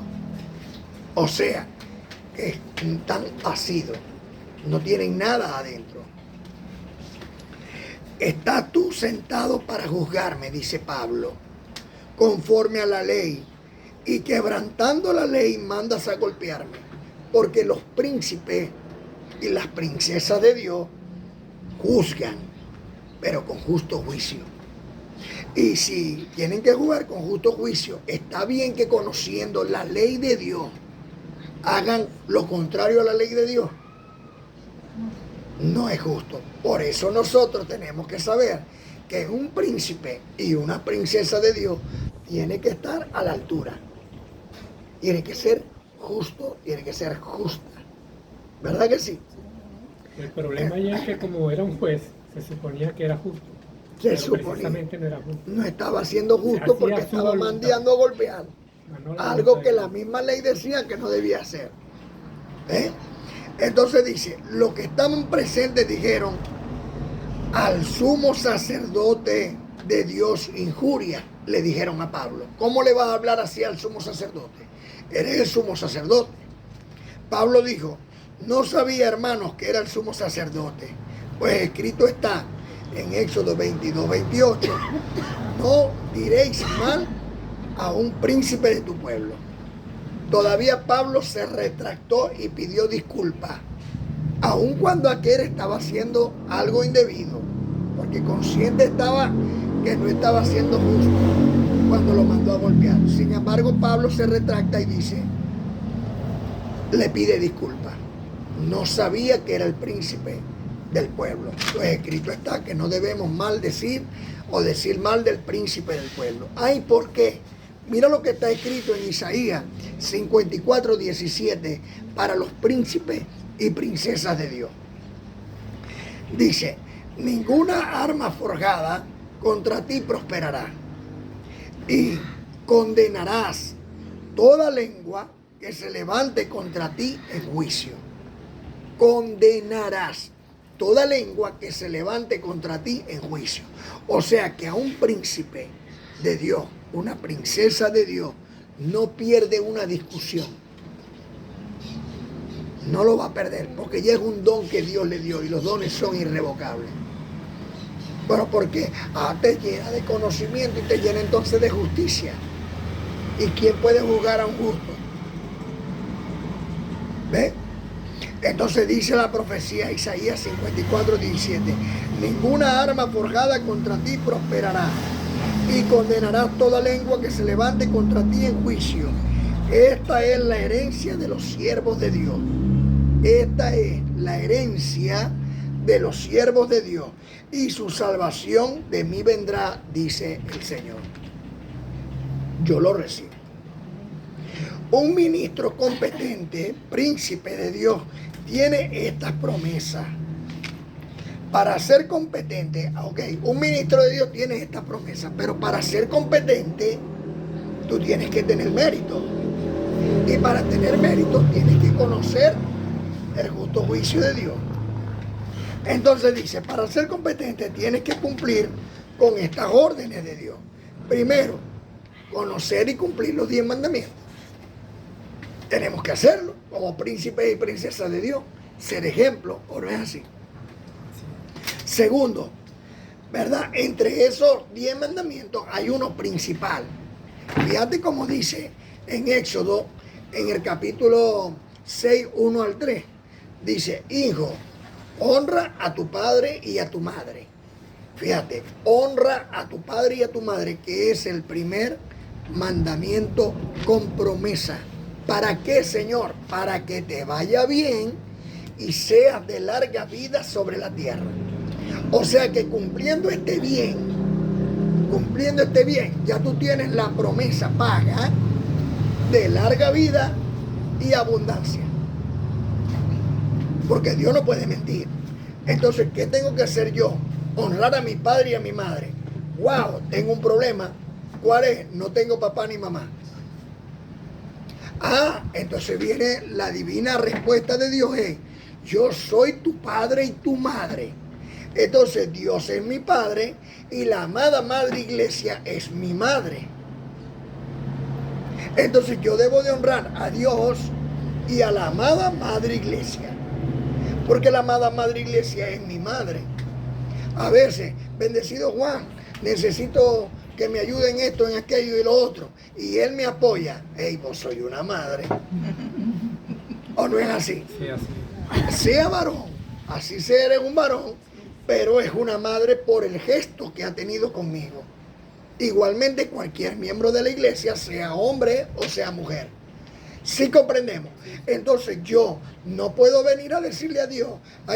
O sea, que están ácidos, no tienen nada adentro. Estás tú sentado para juzgarme, dice Pablo, conforme a la ley, y quebrantando la ley mandas a golpearme, porque los príncipes y las princesas de Dios juzgan, pero con justo juicio. Y si tienen que jugar con justo juicio, está bien que conociendo la ley de Dios hagan lo contrario a la ley de Dios. No es justo. Por eso nosotros tenemos que saber que un príncipe y una princesa de Dios tiene que estar a la altura. Tiene que ser justo, tiene que ser justa. ¿Verdad que sí? El problema ya es que como era un juez, se suponía que era justo. Se suponía. Precisamente no era justo. No estaba siendo justo porque estaba mandando a golpear. Algo que la misma ley decía que no debía hacer. Entonces dice, los que estaban presentes dijeron, al sumo sacerdote de Dios injuria, le dijeron a Pablo. ¿Cómo le vas a hablar así al sumo sacerdote? Eres el sumo sacerdote. Pablo dijo, no sabía, hermanos, que era el sumo sacerdote, pues escrito está en Éxodo 22-28, no diréis mal a un príncipe de tu pueblo. Todavía Pablo se retractó y pidió disculpas aun cuando aquel estaba haciendo algo indebido, porque consciente estaba que no estaba siendo justo cuando lo mandó a golpear. Sin embargo, Pablo se retracta y dice, le pide disculpas. No sabía que era el príncipe del pueblo. Pues escrito está que no debemos maldecir o decir mal del príncipe del pueblo. Ay, ¿por qué? Mira lo que está escrito en Isaías 54:17 para los príncipes y princesas de Dios. Dice, ninguna arma forjada contra ti prosperará, y condenarás toda lengua que se levante contra ti en juicio. Condenarás toda lengua que se levante contra ti en juicio. O sea que a un príncipe de Dios, una princesa de Dios, no pierde una discusión. No lo va a perder, porque ya es un don que Dios le dio y los dones son irrevocables. Pero porque te llena de conocimiento y te llena entonces de justicia. ¿Y quién puede juzgar a un justo? ¿Ve? Entonces dice la profecía Isaías 54:17, ninguna arma forjada contra ti prosperará, y condenarás toda lengua que se levante contra ti en juicio. Esta es la herencia de los siervos de Dios. Esta es la herencia de los siervos de Dios, y su salvación de mí vendrá, dice el Señor. Yo lo recibo. Un ministro competente, príncipe de Dios, tiene estas promesas. Para ser competente, un ministro de Dios tiene estas promesas, pero para ser competente, tú tienes que tener mérito. Y para tener mérito, tienes que conocer el justo juicio de Dios. Entonces dice, para ser competente, tienes que cumplir con estas órdenes de Dios. Primero, conocer y cumplir los 10 mandamientos. Tenemos que hacerlo como príncipes y princesas de Dios, ser ejemplo, ¿o no es así? Segundo, ¿verdad? Entre esos 10 mandamientos hay uno principal. Fíjate cómo dice en Éxodo, en el capítulo 6, 1 al 3. Dice, hijo, honra a tu padre y a tu madre. Fíjate, honra a tu padre y a tu madre, que es el primer mandamiento con promesa. ¿Para qué, Señor? Para que te vaya bien y seas de larga vida sobre la tierra. O sea que cumpliendo este bien, ya tú tienes la promesa paga de larga vida y abundancia. Porque Dios no puede mentir. Entonces, ¿qué tengo que hacer yo? Honrar a mi padre y a mi madre. ¡Wow! Tengo un problema. ¿Cuál es? No tengo papá ni mamá. Entonces viene la divina respuesta de Dios, yo soy tu padre y tu madre. Entonces Dios es mi padre y la amada madre iglesia es mi madre. Entonces yo debo de honrar a Dios y a la amada madre iglesia, porque la amada madre iglesia es mi madre. A veces, bendecido Juan, necesito que me ayuden en esto, en aquello y lo otro, y él me apoya. Vos soy una madre. ¿O no es así? Sí, así. Sea varón, así sea, eres un varón, pero es una madre por el gesto que ha tenido conmigo. Igualmente cualquier miembro de la iglesia, sea hombre o sea mujer. Sí comprendemos. Entonces yo no puedo venir a decirle a Dios,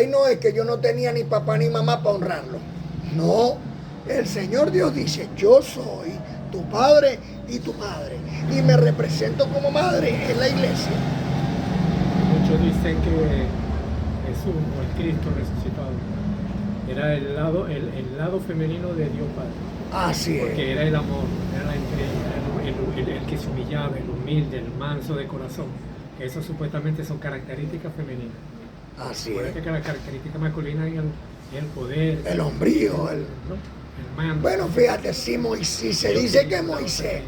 no es que yo no tenía ni papá ni mamá para honrarlo. No. El Señor Dios dice, yo soy tu padre y tu madre, y me represento como madre en la iglesia. Muchos dicen que Jesús, o el Cristo resucitado, era el lado femenino de Dios Padre. Así es. Porque era el amor, era la entrega, el que se humillaba, el humilde, el manso de corazón. Esas supuestamente son características femeninas. Así es. Que la característica masculina es el poder, el hombrío, el mando. Bueno, fíjate, si se dice que Moisés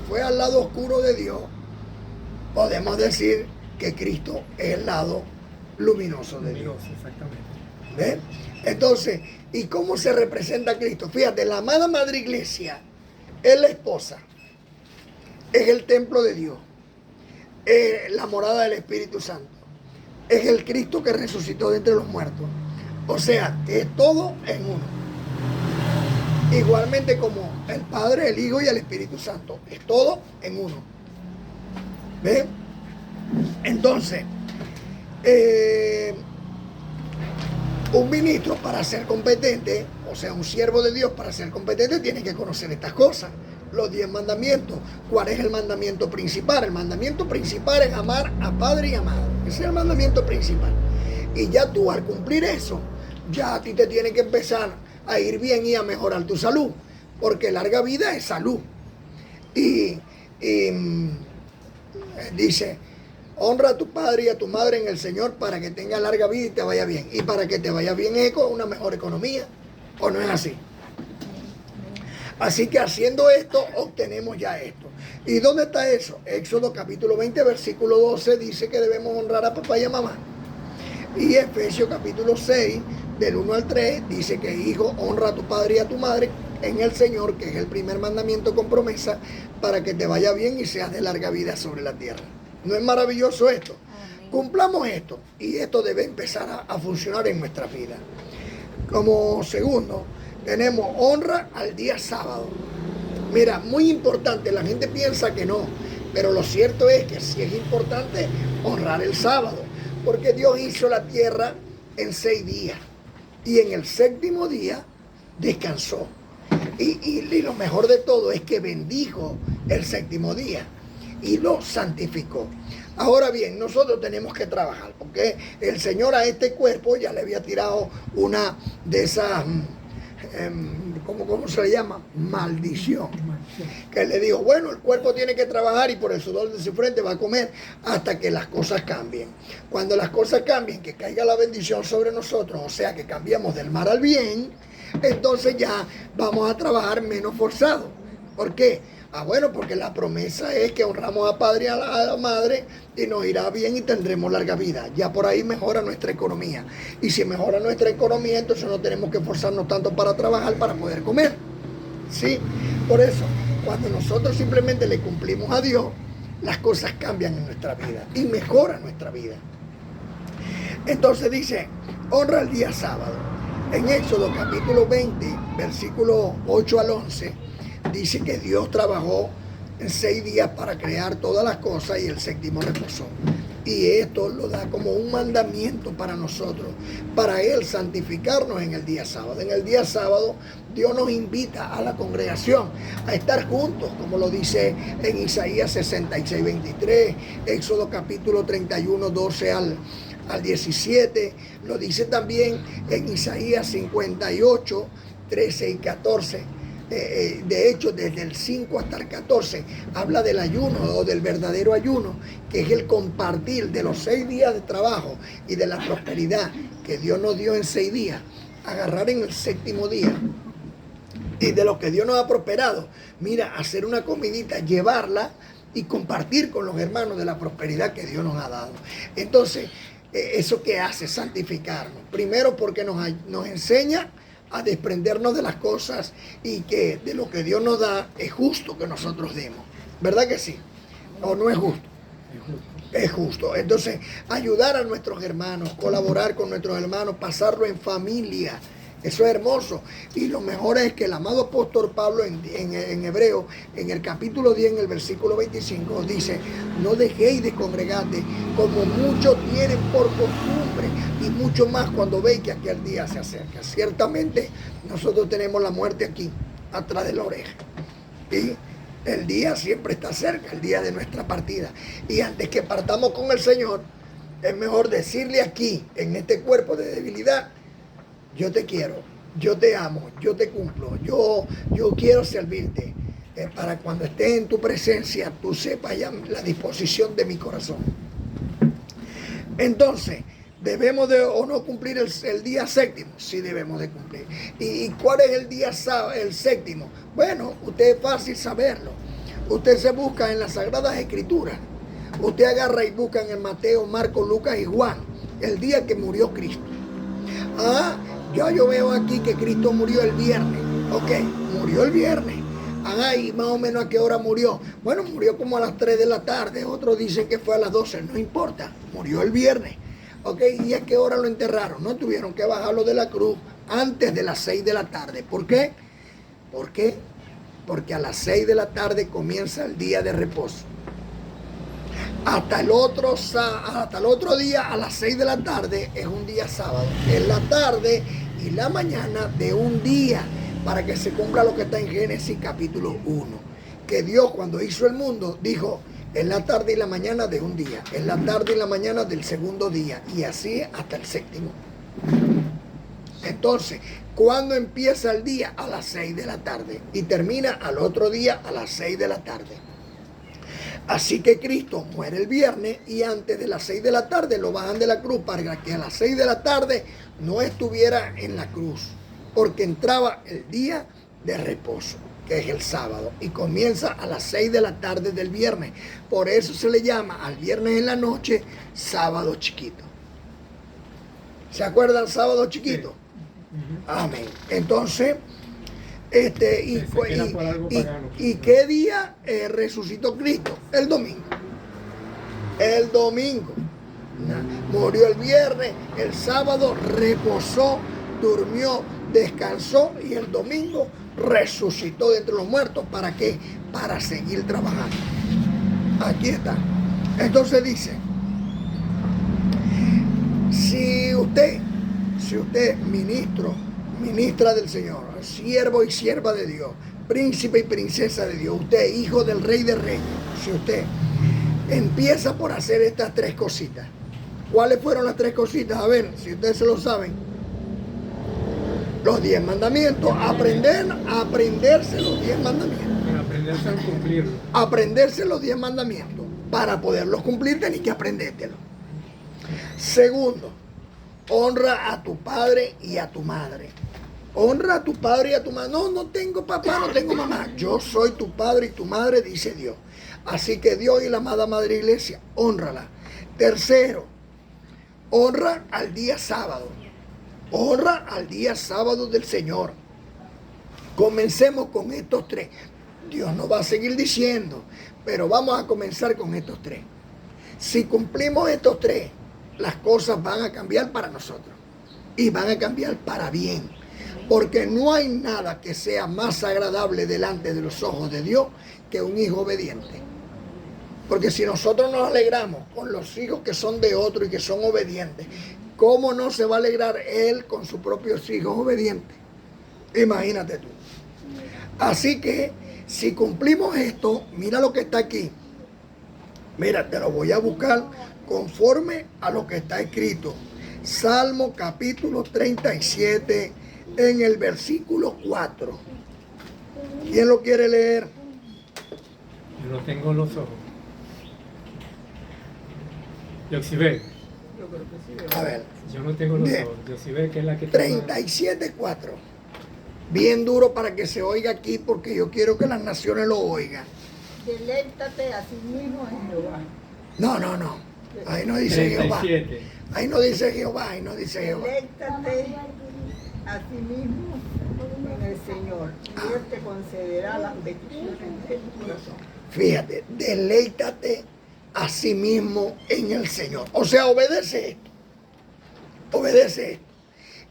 fue al lado oscuro de Dios, podemos decir que Cristo es el lado luminoso de Dios. Exactamente. ¿Ves? Entonces, ¿y cómo se representa a Cristo? Fíjate, la amada Madre Iglesia es la esposa, es el templo de Dios, es la morada del Espíritu Santo. es el Cristo que resucitó de entre los muertos. O sea, es todo en uno. Igualmente como el Padre, el Hijo y el Espíritu Santo. Es todo en uno. ¿Ven? Entonces, un ministro para ser competente, o sea, un siervo de Dios para ser competente, tiene que conocer estas cosas. Los 10 mandamientos. ¿Cuál es el mandamiento principal? El mandamiento principal es amar a padre y a madre. Ese es el mandamiento principal. Y ya tú al cumplir eso, ya a ti te tiene que empezar a ir bien y a mejorar tu salud. Porque larga vida es salud. Y dice, honra a tu padre y a tu madre en el Señor para que tenga larga vida y te vaya bien. Y para que te vaya bien es con una mejor economía. ¿O no es así? Así que haciendo esto, obtenemos ya esto. ¿Y dónde está eso? Éxodo capítulo 20, versículo 12 dice que debemos honrar a papá y a mamá. Y Efesios capítulo 6, del 1 al 3, dice que hijo, honra a tu padre y a tu madre en el Señor, que es el primer mandamiento con promesa, para que te vaya bien y seas de larga vida sobre la tierra. ¿No es maravilloso esto? Amén. Cumplamos esto y esto debe empezar a funcionar en nuestra vida. Como segundo, tenemos honra al día sábado. Mira, muy importante, la gente piensa que no, pero lo cierto es que sí es importante honrar el sábado, porque Dios hizo la tierra en 6 días y en el 7º día descansó. Y lo mejor de todo es que bendijo el 7º día y lo santificó. Ahora bien, nosotros tenemos que trabajar, porque el Señor a este cuerpo ya le había tirado una de esas... ¿cómo se le llama? Maldición. Que le dijo, bueno, el cuerpo tiene que trabajar y por el sudor de su frente va a comer hasta que las cosas cambien. Cuando las cosas cambien, que caiga la bendición sobre nosotros, o sea que cambiamos del mal al bien, entonces ya vamos a trabajar menos forzado. ¿Por qué? Bueno, porque la promesa es que honramos a padre y a la madre y nos irá bien y tendremos larga vida. Ya por ahí mejora nuestra economía. Y si mejora nuestra economía, entonces no tenemos que forzarnos tanto para trabajar para poder comer. ¿Sí? Por eso, cuando nosotros simplemente le cumplimos a Dios, las cosas cambian en nuestra vida y mejora nuestra vida. Entonces dice, honra el día sábado. En Éxodo capítulo 20, versículo 8 al 11, dice que Dios trabajó en 6 días para crear todas las cosas y el 7º reposó. Y esto lo da como un mandamiento para nosotros, para Él santificarnos en el día sábado. En el día sábado Dios nos invita a la congregación a estar juntos, como lo dice en Isaías 66, 23, Éxodo capítulo 31, 12 al 17, lo dice también en Isaías 58, 13 y 14. De hecho, desde el 5 hasta el 14 habla del ayuno o del verdadero ayuno, que es el compartir de los 6 días de trabajo y de la prosperidad que Dios nos dio en 6 días, agarrar en el 7º día y de lo que Dios nos ha prosperado, mira, hacer una comidita, llevarla y compartir con los hermanos de la prosperidad que Dios nos ha dado. Entonces, ¿eso qué hace? Santificarnos. Primero porque nos enseña a desprendernos de las cosas y que de lo que Dios nos da es justo que nosotros demos. ¿Verdad que sí? ¿O no es justo? Es justo. Entonces, ayudar a nuestros hermanos, colaborar con nuestros hermanos, pasarlo en familia. Eso es hermoso. Y lo mejor es que el amado apóstol Pablo en Hebreo, en el capítulo 10, en el versículo 25, dice, no dejéis de congregarte como muchos tienen por costumbre, y mucho más cuando veis que aquel día se acerca. Ciertamente nosotros tenemos la muerte aquí, atrás de la oreja. Y el día siempre está cerca, el día de nuestra partida. Y antes que partamos con el Señor, es mejor decirle aquí, en este cuerpo de debilidad, yo te quiero, yo te amo, yo te cumplo, yo quiero servirte. Para cuando estés en tu presencia, tú sepas ya la disposición de mi corazón. Entonces, ¿debemos de o no cumplir el día 7º? Sí debemos de cumplir. ¿Y cuál es el día el 7º? Bueno, usted es fácil saberlo. Usted se busca en las Sagradas Escrituras. Usted agarra y busca en el Mateo, Marcos, Lucas y Juan el día que murió Cristo. Yo veo aquí que Cristo murió el viernes. Ok, murió el viernes. ¿Y más o menos a qué hora murió? Bueno, murió como a las 3 de la tarde. Otros dicen que fue a las 12. No importa, murió el viernes. ¿Ok? ¿Y a qué hora lo enterraron? No tuvieron que bajarlo de la cruz antes de las 6 de la tarde. ¿Por qué? ¿Por qué? Porque a las 6 de la tarde comienza el día de reposo. Hasta el otro día a las 6 de la tarde es un día sábado. Es la tarde y la mañana de un día para que se cumpla lo que está en Génesis capítulo 1. Que Dios cuando hizo el mundo dijo, es la tarde y la mañana de un día, es la tarde y la mañana del segundo día y así hasta el séptimo. Entonces, ¿cuándo empieza el día? A las 6 de la tarde y termina al otro día a las 6 de la tarde. Así que Cristo muere el viernes y antes de las 6 de la tarde lo bajan de la cruz para que a las 6 de la tarde no estuviera en la cruz, porque entraba el día de reposo, que es el sábado, y comienza a las 6 de la tarde del viernes. Por eso se le llama al viernes en la noche sábado chiquito. ¿Se acuerdan sábado chiquito? Sí. Amén. Entonces, ¿y qué día resucitó Cristo? El domingo. El domingo. Murió el viernes, el sábado reposó, durmió, descansó y el domingo resucitó de entre los muertos. ¿Para qué? Para seguir trabajando. Aquí está. Entonces dice, si usted ministra del Señor, siervo y sierva de Dios, príncipe y princesa de Dios, usted hijo del Rey de Reyes, si usted empieza por hacer estas tres cositas, ¿cuáles fueron las tres cositas? A ver, si ustedes se lo saben. Los 10 mandamientos, aprenderse los 10 mandamientos. Aprenderse a cumplirlo. Aprenderse los 10 mandamientos. Para poderlos cumplir tenés que aprendértelo. Segundo, honra a tu padre y a tu madre. Honra a tu padre y a tu madre. No tengo papá, no tengo mamá. Yo soy tu padre y tu madre, dice Dios. Así que Dios y la amada Madre Iglesia, hónrala. Tercero, honra al día sábado. Honra al día sábado del Señor. Comencemos con estos tres. Dios nos va a seguir diciendo, pero vamos a comenzar con estos tres. Si cumplimos estos tres, las cosas van a cambiar para nosotros. Y van a cambiar para bien. Porque no hay nada que sea más agradable delante de los ojos de Dios que un hijo obediente. Porque si nosotros nos alegramos con los hijos que son de otro y que son obedientes, ¿cómo no se va a alegrar él con sus propios hijos obedientes? Imagínate tú. Así que si cumplimos esto, mira lo que está aquí. Mira, te lo voy a buscar conforme a lo que está escrito. Salmo capítulo 37 en el versículo 4. ¿Quién lo quiere leer? Yo lo tengo en los ojos. Yoxibé. A ver. Yo no tengo los ojos. Yoxibé, que es la que 37:4. Bien duro para que se oiga aquí porque yo quiero que las naciones lo oigan. Deléctate a sí mismo en Jehová. No. Ahí no dice 37. Jehová. Ahí no dice Jehová, ahí no dice Jehová. Deléctate a sí mismo en el Señor y Él te concederá las peticiones de tu corazón. Fíjate, deleítate a sí mismo en el Señor. O sea, obedece esto. Obedece esto.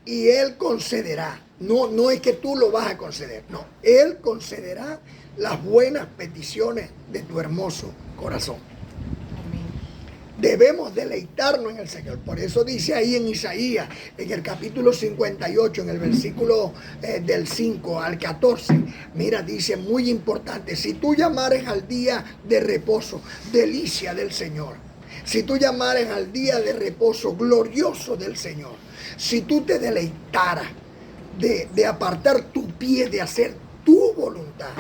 Y Él concederá. No es que tú lo vas a conceder. No, Él concederá las buenas peticiones de tu hermoso corazón. Debemos deleitarnos en el Señor. Por eso dice ahí en Isaías, en el capítulo 58, en el versículo del 5 al 14. Mira, dice muy importante. Si tú llamares al día de reposo, delicia del Señor. Si tú llamares al día de reposo, glorioso del Señor. Si tú te deleitaras de apartar tu pie, de hacer tu voluntad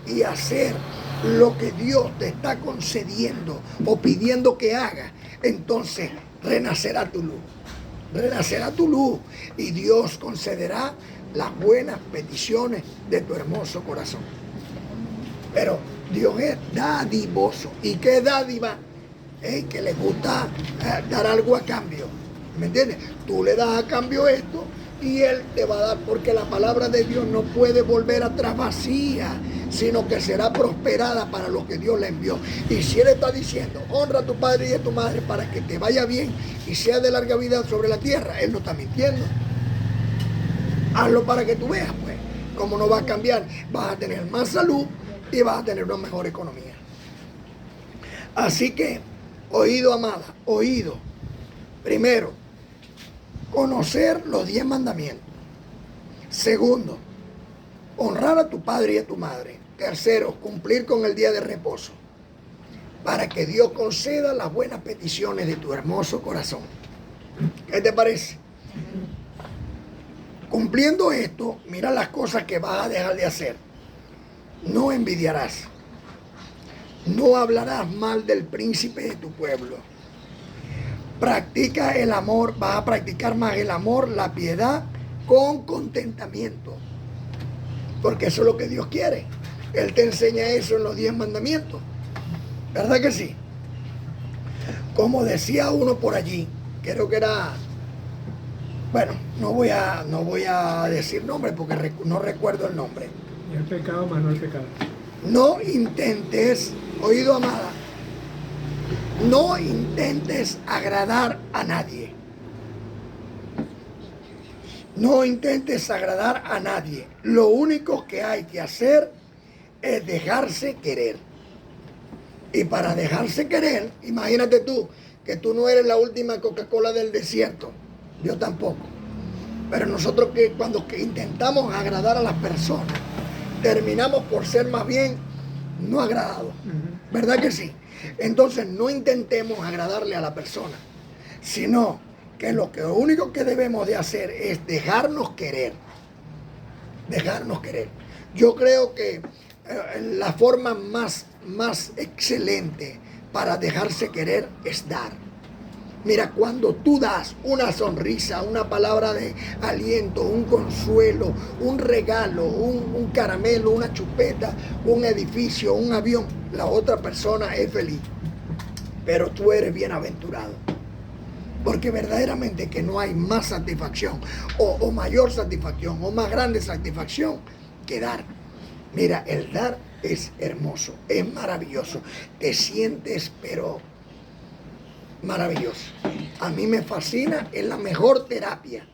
y hacer lo que Dios te está concediendo o pidiendo que haga, entonces renacerá tu luz. Renacerá tu luz y Dios concederá las buenas peticiones de tu hermoso corazón. Pero Dios es dadivoso. ¿Y qué dádiva? Que le gusta dar algo a cambio. ¿Me entiendes? Tú le das a cambio esto y Él te va a dar, porque la palabra de Dios no puede volver atrás vacía, sino que será prosperada para lo que Dios le envió. Y si Él está diciendo, honra a tu padre y a tu madre para que te vaya bien y sea de larga vida sobre la tierra, Él no está mintiendo. Hazlo para que tú veas, pues, cómo no va a cambiar. Vas a tener más salud y vas a tener una mejor economía. Así que, oído, amada, oído. Primero, conocer los 10 mandamientos. Segundo, honrar a tu padre y a tu madre. Tercero, cumplir con el día de reposo, para que Dios conceda las buenas peticiones de tu hermoso corazón. ¿Qué te parece? Cumpliendo esto, mira las cosas que vas a dejar de hacer. No envidiarás. No hablarás mal del príncipe de tu pueblo. Practica el amor, vas a practicar más el amor, la piedad, con contentamiento. Porque eso es lo que Dios quiere. Él te enseña eso en los 10 mandamientos. ¿Verdad que sí? Como decía uno por allí, creo que era... Bueno, no voy a decir nombre porque no recuerdo el nombre. Y el pecado más no el pecado. No intentes, oído, amada, no intentes agradar a nadie. No intentes agradar a nadie. Lo único que hay que hacer es dejarse querer. Y para dejarse querer, imagínate tú, que tú no eres la última Coca-Cola del desierto. Yo tampoco. Pero nosotros cuando intentamos agradar a las personas, terminamos por ser más bien no agradados. ¿Verdad que sí? Entonces no intentemos agradarle a la persona, sino que lo único que debemos de hacer es dejarnos querer. Dejarnos querer. Yo creo que la forma más excelente para dejarse querer es dar. Mira, cuando tú das una sonrisa, una palabra de aliento, un consuelo, un regalo, un caramelo, una chupeta, un edificio, un avión, la otra persona es feliz. Pero tú eres bienaventurado. Porque verdaderamente que no hay más satisfacción o mayor satisfacción o más grande satisfacción que dar. Mira, el dar es hermoso, es maravilloso. Te sientes, pero maravilloso. A mí me fascina, es la mejor terapia.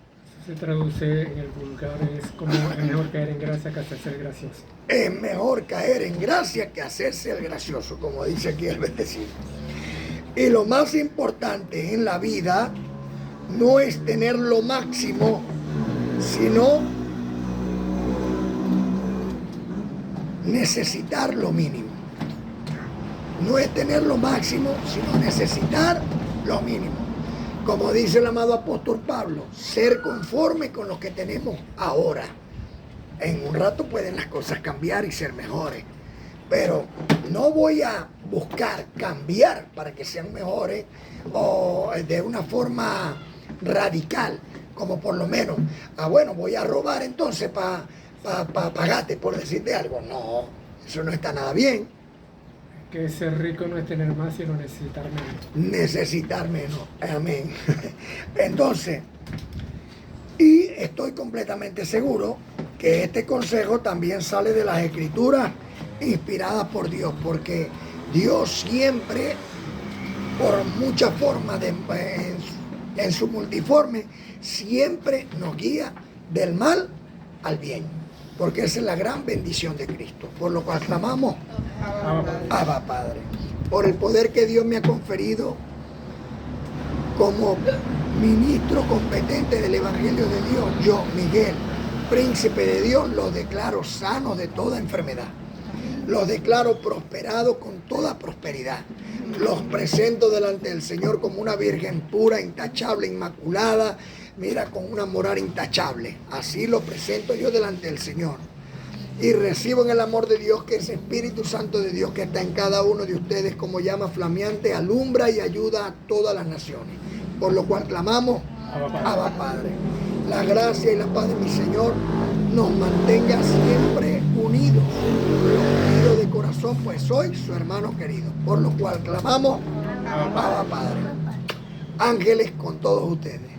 Se traduce en el vulgar, es como es mejor caer en gracia que hacerse el gracioso. Es mejor caer en gracia que hacerse el gracioso, como dice aquí el bendecido. Y lo más importante en la vida no es tener lo máximo, sino necesitar lo mínimo. No es tener lo máximo, sino necesitar lo mínimo. Como dice el amado apóstol Pablo, ser conforme con lo que tenemos ahora. En un rato pueden las cosas cambiar y ser mejores. Pero no voy a buscar cambiar para que sean mejores o de una forma radical, como por lo menos, bueno, voy a robar entonces para pagarte, por decirte algo. No, eso no está nada bien. Que ser rico no es tener más, sino necesitar menos. Necesitar menos, amén. Entonces, y estoy completamente seguro que este consejo también sale de las Escrituras inspiradas por Dios, porque Dios siempre, por muchas formas, en su multiforme, siempre nos guía del mal al bien, porque esa es la gran bendición de Cristo, por lo cual clamamos Abba Padre, por el poder que Dios me ha conferido como ministro competente del Evangelio de Dios. Yo, Miguel, príncipe de Dios, los declaro sanos de toda enfermedad. Los declaro prosperados con toda prosperidad. Los presento delante del Señor como una virgen pura, intachable, inmaculada. Mira, con una moral intachable. Así lo presento yo delante del Señor. Y recibo en el amor de Dios que ese Espíritu Santo de Dios que está en cada uno de ustedes como llama flameante, alumbra y ayuda a todas las naciones. Por lo cual clamamos, Abba Padre. La gracia y la paz de mi Señor nos mantenga siempre unidos de corazón, pues soy su hermano querido, por lo cual clamamos Abba Padre. Ángeles con todos ustedes.